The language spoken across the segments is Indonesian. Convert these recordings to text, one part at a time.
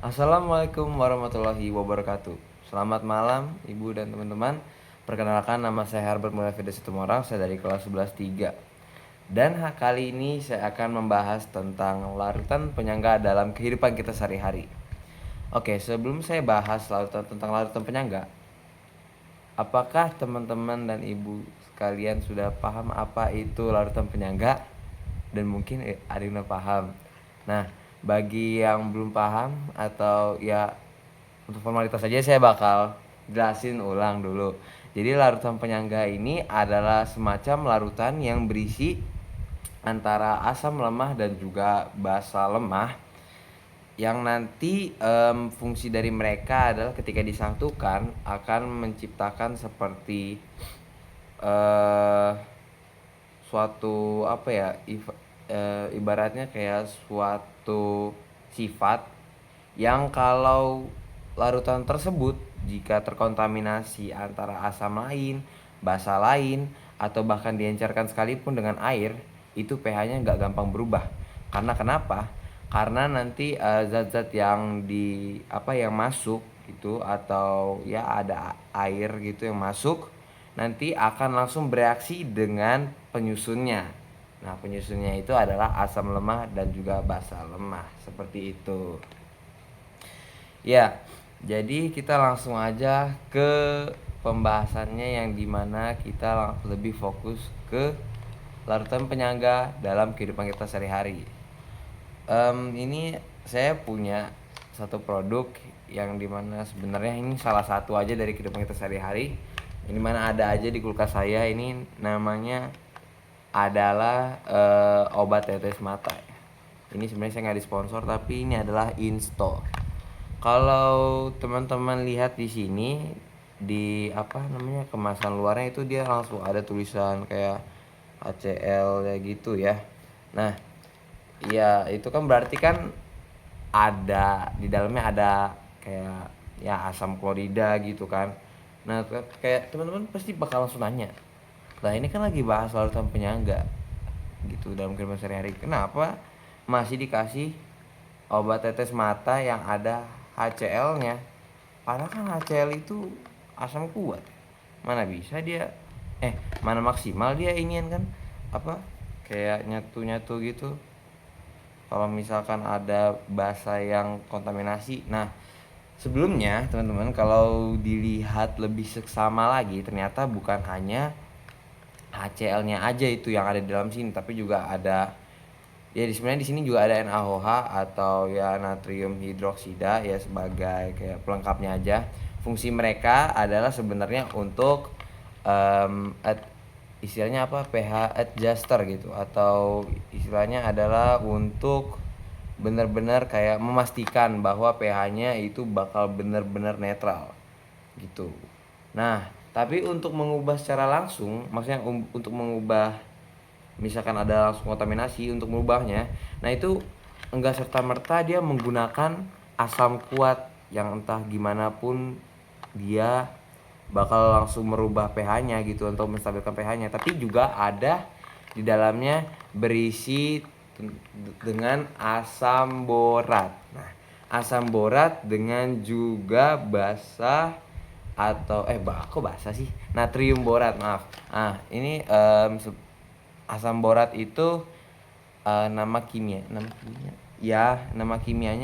Assalamualaikum warahmatullahi wabarakatuh. Selamat malam Ibu dan teman-teman. Perkenalkan, nama saya Herbert Mulyafides Situmorang. Saya dari kelas 11 3. Dan kali ini saya akan membahas tentang larutan penyangga dalam kehidupan kita sehari-hari. Oke, sebelum saya bahas tentang larutan penyangga, apakah teman-teman dan ibu sekalian sudah paham apa itu larutan penyangga? Dan mungkin ada yang udah paham. Nah, bagi yang belum paham atau ya untuk formalitas saja saya bakal jelasin ulang dulu. Jadi larutan penyangga ini adalah semacam larutan yang berisi antara asam lemah dan juga basa lemah, yang nanti fungsi dari mereka adalah ketika disatukan akan menciptakan seperti suatu apa ya, ibaratnya kayak suatu sifat yang kalau larutan tersebut jika terkontaminasi antara asam lain, basa lain, atau bahkan diencerkan sekalipun dengan air, itu pH-nya nggak gampang berubah. Karena kenapa? Karena nanti zat-zat yang yang masuk gitu, atau ya ada air gitu yang masuk, nanti akan langsung bereaksi dengan penyusunnya. Nah, penyusunnya itu adalah asam lemah dan juga basa lemah, seperti itu. Ya, jadi kita langsung aja ke pembahasannya, yang dimana kita lebih fokus ke larutan penyangga dalam kehidupan kita sehari-hari. Ini saya punya satu produk yang dimana sebenarnya ini salah satu aja dari kehidupan kita sehari-hari. Ini mana ada aja di kulkas saya. Ini namanya adalah obat tetes mata. Ini sebenarnya saya nggak disponsor, tapi ini adalah Insto. Kalau teman-teman lihat di sini, di kemasan luarnya itu dia langsung ada tulisan kayak HCL ya gitu ya. Nah, ya itu kan berarti kan ada di dalamnya ada kayak ya asam klorida gitu kan. Nah, kayak teman-teman pasti bakal langsung nanya, lah ini kan lagi bahas larutan penyangga gitu dalam kehidupan sehari-hari, kenapa masih dikasih obat tetes mata yang ada HCl-nya? Padahal kan HCl itu asam kuat. Mana bisa dia mana maksimal dia inian kan kayak nyatu-nyatu gitu kalau misalkan ada basa yang kontaminasi. Nah, sebelumnya teman-teman kalau dilihat lebih seksama lagi, ternyata bukan hanya HCl-nya aja itu yang ada di dalam sini, tapi juga ada ya sebenarnya di sini juga ada NaOH atau ya natrium hidroksida ya sebagai kayak pelengkapnya aja. Fungsi mereka adalah sebenarnya untuk istilahnya pH adjuster gitu, atau istilahnya adalah untuk benar-benar kayak memastikan bahwa pH-nya itu bakal benar-benar netral gitu. Nah, tapi untuk mengubah secara langsung, maksudnya untuk mengubah misalkan ada langsung kontaminasi, untuk merubahnya, nah itu enggak serta-merta dia menggunakan asam kuat yang entah gimana pun dia bakal langsung merubah pH-nya gitu untuk menstabilkan pH-nya, tapi juga ada di dalamnya berisi dengan asam borat. Nah, asam borat dengan juga basa atau kok basa sih? Natrium borat, maaf. Nah, ini asam borat itu nama kimianya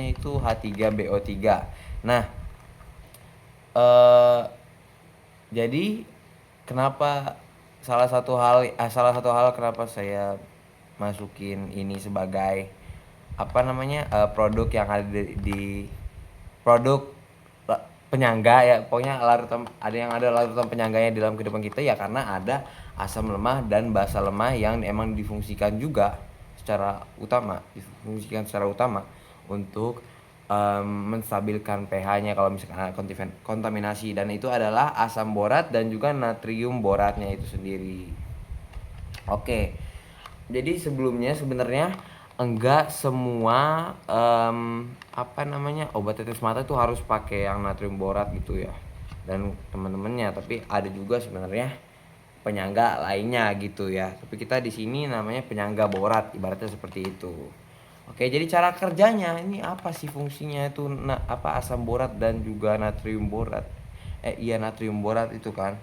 itu H3BO3. Nah, jadi kenapa salah satu hal kenapa saya masukin ini sebagai produk yang ada di produk penyangga ya, pokoknya ada larutan penyangganya dalam kehidupan kita ya, karena ada asam lemah dan basa lemah yang emang difungsikan secara utama untuk menstabilkan pH-nya kalau misalkan ada kontaminasi, dan itu adalah asam borat dan juga natrium boratnya itu sendiri. Oke, jadi sebelumnya sebenarnya enggak semua obat tetes mata itu harus pakai yang natrium borat gitu ya, dan teman-temannya, tapi ada juga sebenarnya penyangga lainnya gitu ya, tapi kita di sini namanya penyangga borat, ibaratnya seperti itu. Oke, jadi cara kerjanya ini apa sih fungsinya itu apa asam borat dan juga natrium borat? Iya natrium borat itu kan.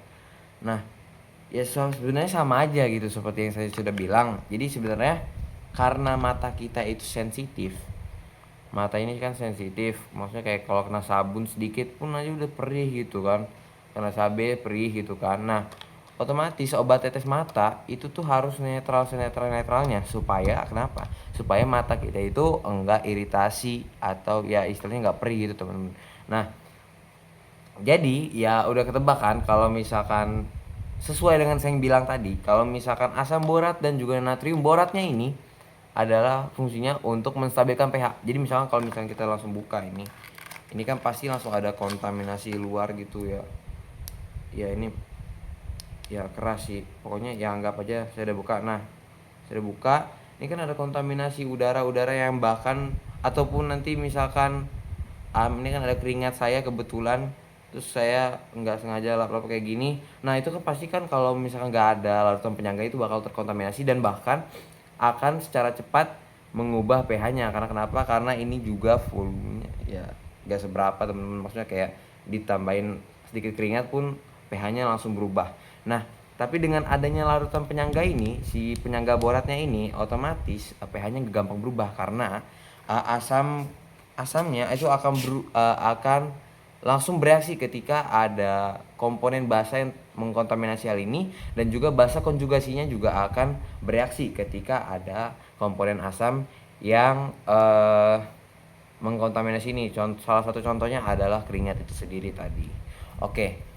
Nah, ya sebenarnya sama aja gitu seperti yang saya sudah bilang. Jadi sebenarnya karena mata kita itu sensitif. Mata ini kan sensitif, maksudnya kayak kalau kena sabun sedikit pun aja udah perih gitu kan. Kena cabai perih gitu kan. Nah, otomatis obat tetes mata itu tuh harus netral senetral netralnya supaya kenapa? Supaya mata kita itu enggak iritasi atau ya istilahnya enggak perih gitu teman-teman. Nah, jadi ya udah ketebak kan kalau misalkan sesuai dengan saya yang bilang tadi, kalau misalkan asam borat dan juga natrium boratnya ini adalah fungsinya untuk menstabilkan pH. Jadi misalkan kalau misalkan kita langsung buka ini kan pasti langsung ada kontaminasi luar gitu ya. Ya ini ya keras sih. Pokoknya ya anggap aja saya udah buka. Nah, saya udah buka. Ini kan ada kontaminasi udara-udara yang bahkan ataupun nanti misalkan ini kan ada keringat saya kebetulan terus saya nggak sengaja lap-lap kayak gini. Nah itu kan pasti kan kalau misalkan nggak ada larutan penyangga itu bakal terkontaminasi dan bahkan akan secara cepat mengubah pH-nya. Karena kenapa? Karena ini juga volumenya ya nggak seberapa teman-teman, maksudnya kayak ditambahin sedikit keringat pun pH-nya langsung berubah. Nah tapi dengan adanya larutan penyangga ini, si penyangga boratnya ini otomatis pH-nya gampang berubah karena asamnya itu akan langsung bereaksi ketika ada komponen basa yang mengkontaminasi hal ini dan juga basa konjugasinya juga akan bereaksi ketika ada komponen asam yang mengkontaminasi ini. Salah satu contohnya adalah keringat itu sendiri tadi. Oke.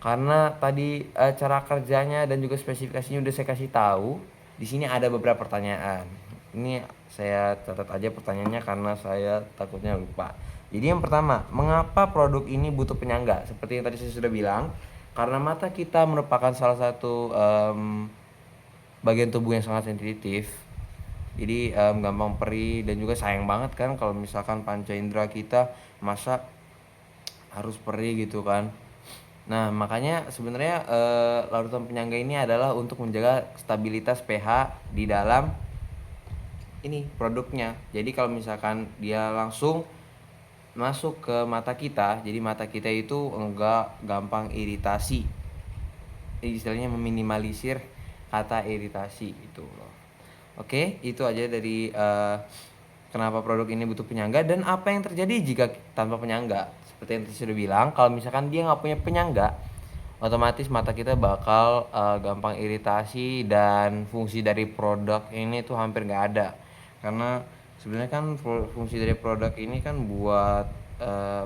Karena tadi cara kerjanya dan juga spesifikasinya udah saya kasih tahu, di sini ada beberapa pertanyaan. Ini saya catat aja pertanyaannya karena saya takutnya lupa. Jadi yang pertama, mengapa produk ini butuh penyangga? Seperti yang tadi saya sudah bilang, karena mata kita merupakan salah satu bagian tubuh yang sangat sensitif. Jadi gampang perih dan juga sayang banget kan kalau misalkan panca indera kita masa harus perih gitu kan. Nah makanya sebenarnya larutan penyangga ini adalah untuk menjaga stabilitas pH di dalam ini produknya. Jadi kalau misalkan dia langsung masuk ke mata kita, jadi mata kita itu enggak gampang iritasi. Istilahnya meminimalisir kata iritasi itu loh. Oke, itu aja dari kenapa produk ini butuh penyangga dan apa yang terjadi jika tanpa penyangga. Seperti yang tadi sudah bilang, kalau misalkan dia nggak punya penyangga, otomatis mata kita bakal gampang iritasi dan fungsi dari produk ini tuh hampir nggak ada. Karena sebenarnya kan fungsi dari produk ini kan buat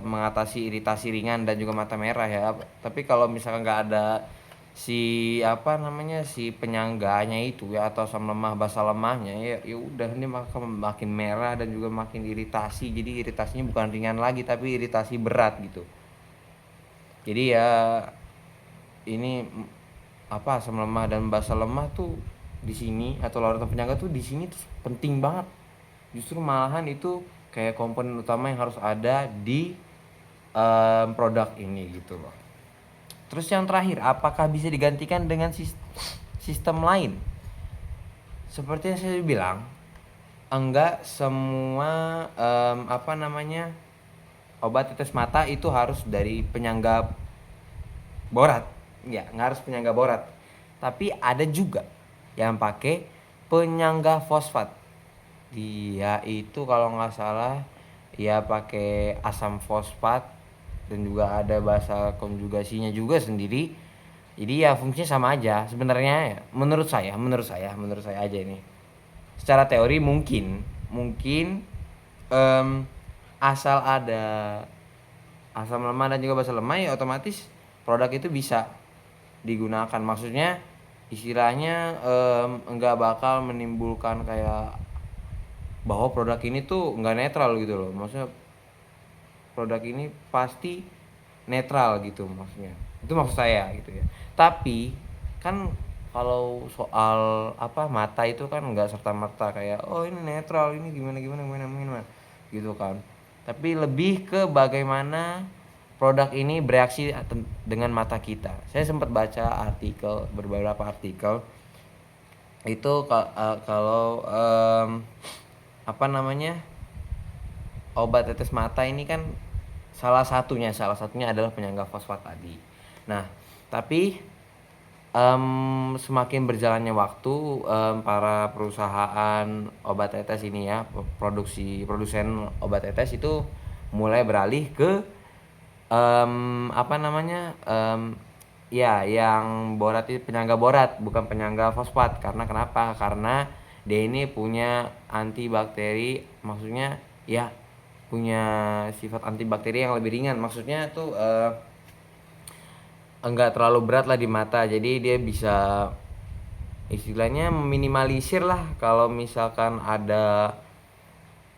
mengatasi iritasi ringan dan juga mata merah ya. Tapi kalau misalkan nggak ada si penyangganya itu ya atau asam lemah basa lemahnya ya udah ini makin merah dan juga makin iritasi. Jadi iritasinya bukan ringan lagi tapi iritasi berat gitu. Jadi ya ini asam lemah dan basa lemah tuh di sini atau larutan penyangga tuh di sini tuh penting banget. Justru malahan itu kayak komponen utama yang harus ada di produk ini gitu loh. Terus yang terakhir, apakah bisa digantikan dengan sistem lain? Seperti yang saya bilang, enggak semua obat tetes mata itu harus dari penyangga borat. Ya, nggak harus penyangga borat. Tapi ada juga yang pakai penyangga fosfat. Dia itu kalau nggak salah ya pakai asam fosfat dan juga ada bahasa konjugasinya juga sendiri. Jadi ya fungsinya sama aja sebenarnya ya. Menurut saya aja ini. Secara teori mungkin asal ada asam lemah dan juga basa lemah ya otomatis produk itu bisa digunakan. Maksudnya istilahnya enggak bakal menimbulkan kayak bahwa produk ini tuh enggak netral gitu loh. Maksudnya produk ini pasti netral gitu maksudnya. Itu maksud saya gitu ya. Tapi kan kalau soal mata itu kan enggak serta-merta kayak oh ini netral, ini gimana gitu kan. Tapi lebih ke bagaimana produk ini bereaksi dengan mata kita. Saya sempat baca beberapa artikel itu kalau apa namanya, obat tetes mata ini kan salah satunya adalah penyangga fosfat tadi. Nah, tapi semakin berjalannya waktu, para perusahaan obat tetes ini ya, produsen obat tetes itu mulai beralih ke apa namanya, ya yang borat itu penyangga borat, bukan penyangga fosfat. Karena kenapa? Karena dia ini punya antibakteri, maksudnya ya punya sifat antibakteri yang lebih ringan. Maksudnya tuh enggak terlalu berat lah di mata, jadi dia bisa istilahnya meminimalisir lah kalau misalkan ada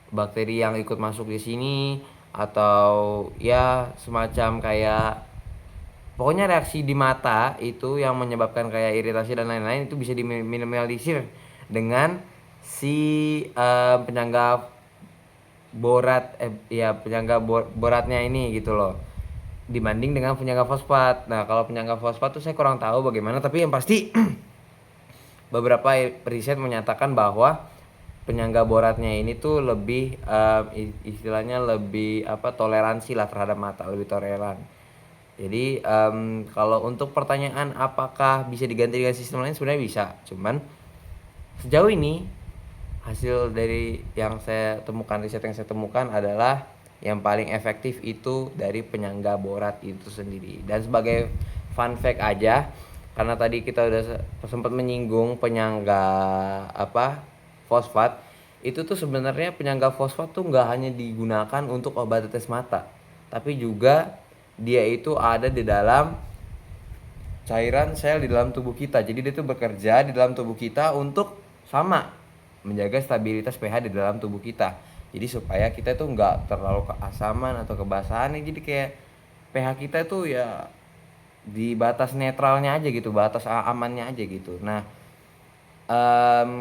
bakteri yang ikut masuk di sini, atau ya semacam kayak pokoknya reaksi di mata itu yang menyebabkan kayak iritasi dan lain-lain itu bisa diminimalisir dengan si penyangga borat, ya penyangga boratnya ini gitu loh, dibanding dengan penyangga fosfat. Nah, kalau penyangga fosfat tuh saya kurang tahu bagaimana, tapi yang pasti beberapa riset menyatakan bahwa penyangga boratnya ini tuh lebih istilahnya lebih toleransi lah terhadap mata, lebih toleran. Jadi kalau untuk pertanyaan apakah bisa diganti dengan sistem lain, sebenarnya bisa. Cuman sejauh ini hasil dari yang saya temukan, riset yang saya temukan adalah yang paling efektif itu dari penyangga borat itu sendiri. Dan sebagai fun fact aja, karena tadi kita udah sempat menyinggung penyangga fosfat, itu tuh sebenarnya penyangga fosfat tuh nggak hanya digunakan untuk obat tetes mata, tapi juga dia itu ada di dalam cairan sel di dalam tubuh kita. Jadi dia tuh bekerja di dalam tubuh kita untuk sama menjaga stabilitas pH di dalam tubuh kita. Jadi supaya kita tuh nggak terlalu keasaman atau kebasahan. Jadi kayak pH kita tuh ya di batas netralnya aja gitu, batas amannya aja gitu. Nah,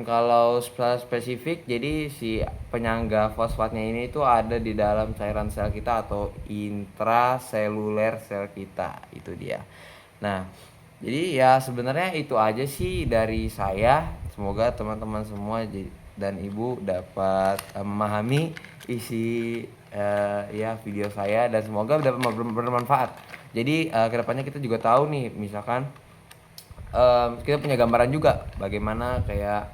kalau spesifik, jadi si penyangga fosfatnya ini tuh ada di dalam cairan sel kita atau intraseluler sel kita, itu dia. Nah, jadi ya sebenarnya itu aja sih dari saya. Semoga teman-teman semua dan ibu dapat memahami isi ya video saya, dan semoga dapat bermanfaat. Jadi kedepannya kita juga tahu nih, misalkan kita punya gambaran juga bagaimana kayak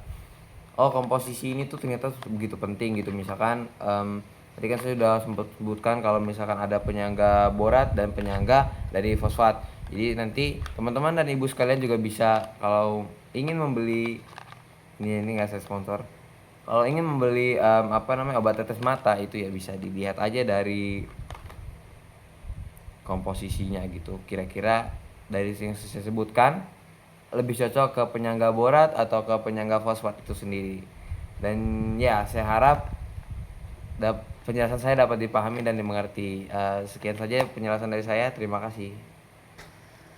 komposisi ini tuh ternyata begitu penting gitu. Misalkan tadi kan saya sudah sempat sebutkan kalau misalkan ada penyangga borat dan penyangga dari fosfat. Jadi nanti teman-teman dan ibu sekalian juga bisa, kalau ingin membeli, ini nggak saya sponsor, kalau ingin membeli obat tetes mata itu ya bisa dilihat aja dari komposisinya gitu. Kira-kira dari yang saya sebutkan lebih cocok ke penyangga borat atau ke penyangga fosfat itu sendiri. Dan ya saya harap penjelasan saya dapat dipahami dan dimengerti. Sekian saja penjelasan dari saya. Terima kasih.